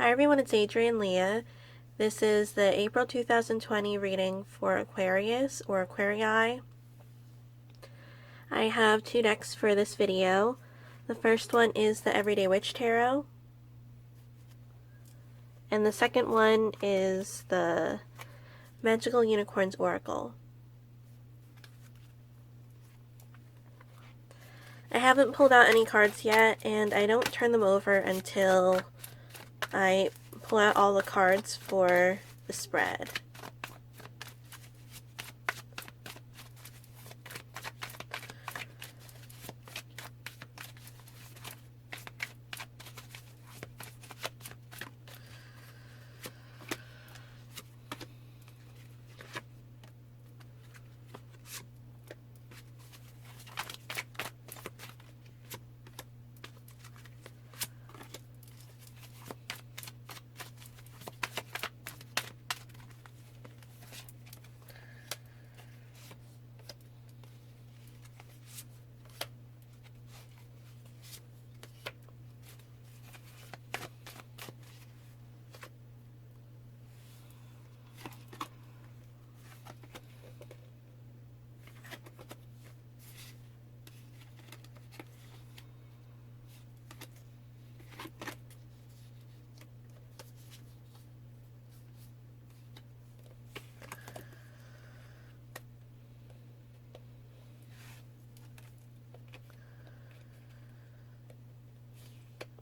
Hi everyone, it's Adrienne Leah. This is the April 2020 reading for Aquarius or Aquarii. I have two decks for this video. The first one is the Everyday Witch Tarot, and the second one is the Magical Unicorns Oracle. I haven't pulled out any cards yet, and I don't turn them over until I pull out all the cards for the spread.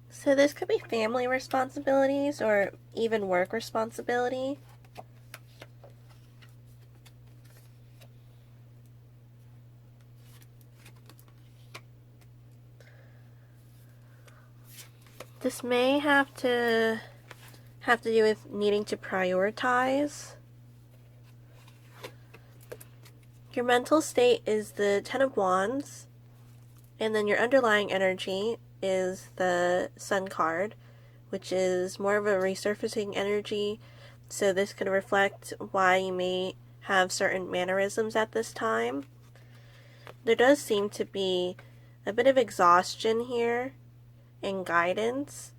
So this could be family responsibilities or even work responsibility. This may have to do with needing to prioritize. Your mental state is the Ten of Wands, and then your underlying energy is the Sun card, which is more of a resurfacing energy. So this could reflect why you may have certain mannerisms at this time. There does seem to be a bit of exhaustion here and guidance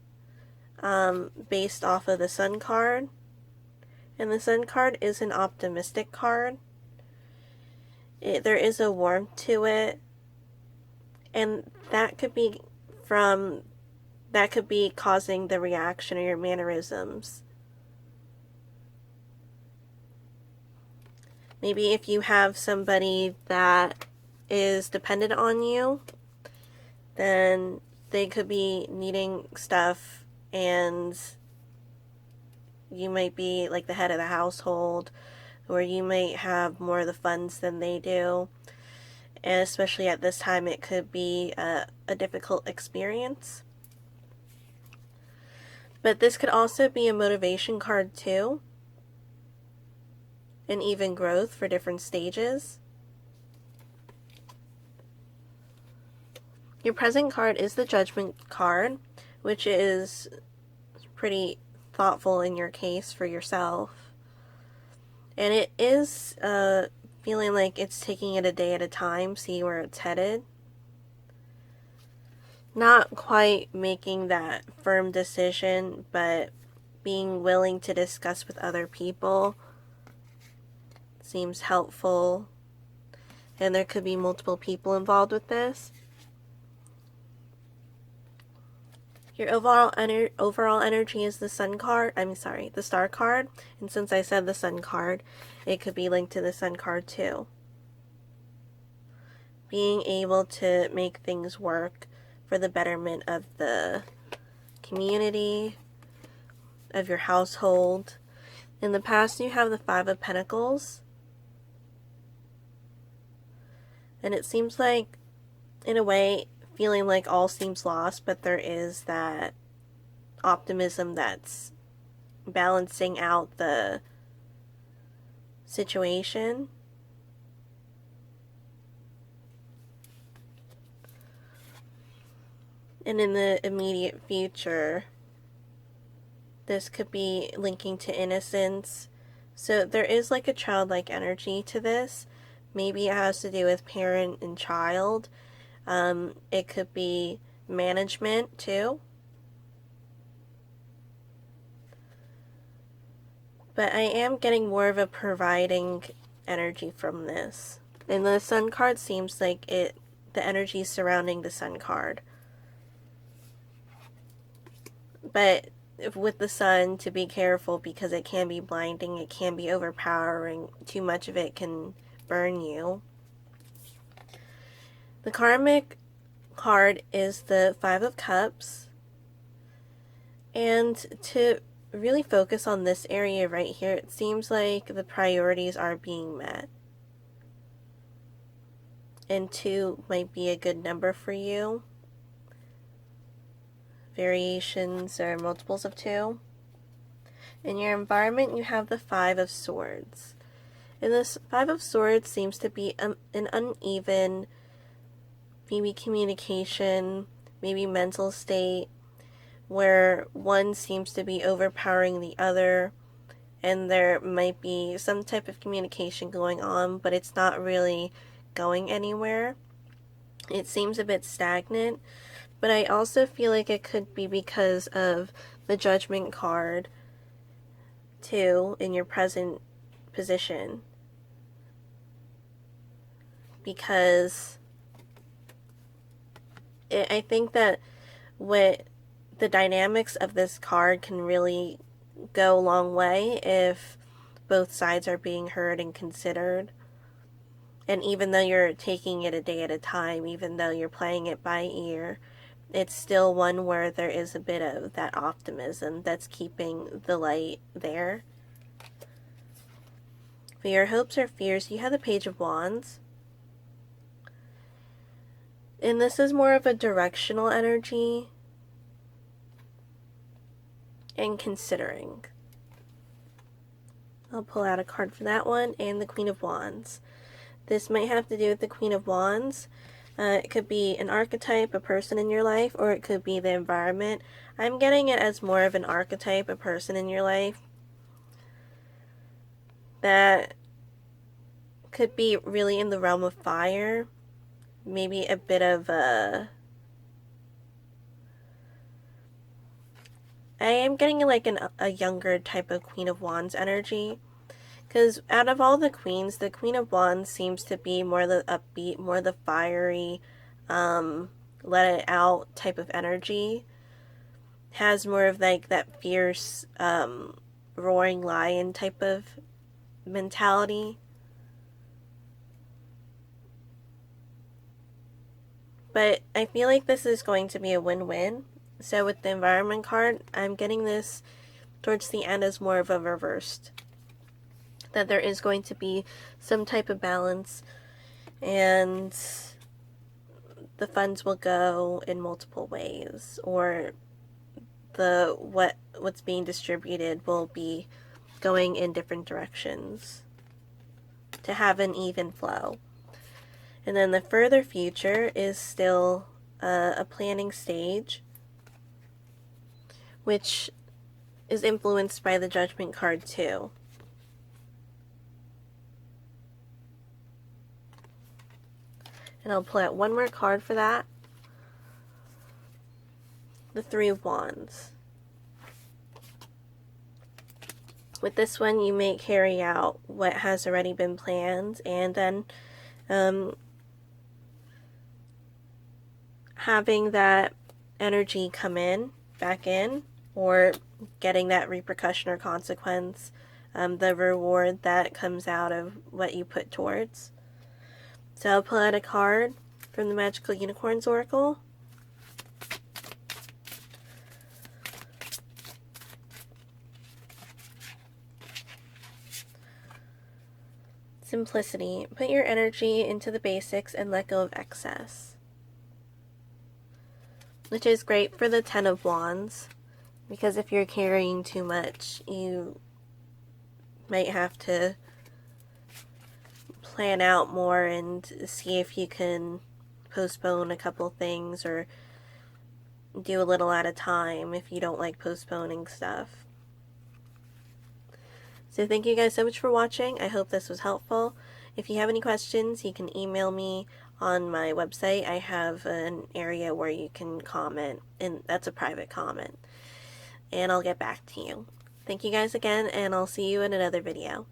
based off of the Sun card. And the Sun card is an optimistic card. There is a warmth to it, and that could be causing the reaction or your mannerisms. Maybe if you have somebody that is dependent on you, then they could be needing stuff and you might be like the head of the household, or you might have more of the funds than they do. And especially at this time, it could be a difficult experience. But this could also be a motivation card too, and even growth for different stages. Your present card is the Judgment card, which is pretty thoughtful in your case for yourself. And it is feeling like it's taking it a day at a time, see where it's headed. Not quite making that firm decision, but being willing to discuss with other people seems helpful. And there could be multiple people involved with this. Your overall energy is the Sun card. The Star card. And since I said the Sun card, it could be linked to the Sun card too. Being able to make things work for the betterment of the community, of your household. In the past, you have the Five of Pentacles. And it seems like, in a way, feeling like all seems lost, but there is that optimism that's balancing out the situation. And in the immediate future, this could be linking to innocence. So there is like a childlike energy to this. Maybe it has to do with parent and child. It could be management too. But I am getting more of a providing energy from this. And the Sun card seems like the energy surrounding the Sun card. But with the Sun, to be careful because it can be blinding, it can be overpowering. Too much of it can burn you. The karmic card is the Five of Cups. And to really focus on this area right here, it seems like the priorities are being met. And 2 might be a good number for you. Variations or multiples of 2. In your environment, you have the Five of Swords. And this Five of Swords seems to be an uneven, maybe communication, maybe mental state, where one seems to be overpowering the other, and there might be some type of communication going on, but it's not really going anywhere. It seems a bit stagnant, but I also feel like it could be because of the Judgment card, too, in your present position. Because I think that what the dynamics of this card can really go a long way if both sides are being heard and considered. And even though you're taking it a day at a time, even though you're playing it by ear, it's still one where there is a bit of that optimism that's keeping the light there. For your hopes or fears, you have the Page of Wands. And this is more of a directional energy and considering. I'll pull out a card for that one, and the Queen of Wands. This might have to do with the Queen of Wands. It could be an archetype, a person in your life, or it could be the environment. I'm getting it as more of an archetype, a person in your life. That could be really in the realm of fire. Maybe a bit of a... I am getting like a younger type of Queen of Wands energy. Because out of all the queens, the Queen of Wands seems to be more the upbeat, more the fiery, let it out type of energy. Has more of like that fierce, roaring lion type of mentality. But I feel like this is going to be a win-win. So with the environment card, I'm getting this towards the end as more of a reversed. That there is going to be some type of balance, and the funds will go in multiple ways, or what's being distributed will be going in different directions to have an even flow. And then the further future is still a planning stage, which is influenced by the Judgment card too. And I'll pull out one more card for that. The Three of Wands. With this one, you may carry out what has already been planned, and then having that energy come back in, or getting that repercussion or consequence, the reward that comes out of what you put towards. So I'll pull out a card from the Magical Unicorns Oracle. Simplicity. Put your energy into the basics and let go of excess. Which is great for the Ten of Wands, because if you're carrying too much, you might have to plan out more and see if you can postpone a couple things or do a little at a time if you don't like postponing stuff. So thank you guys so much for watching. I hope this was helpful. If you have any questions, you can email me on my website. I have an area where you can comment, and that's a private comment. And I'll get back to you. Thank you guys again, and I'll see you in another video.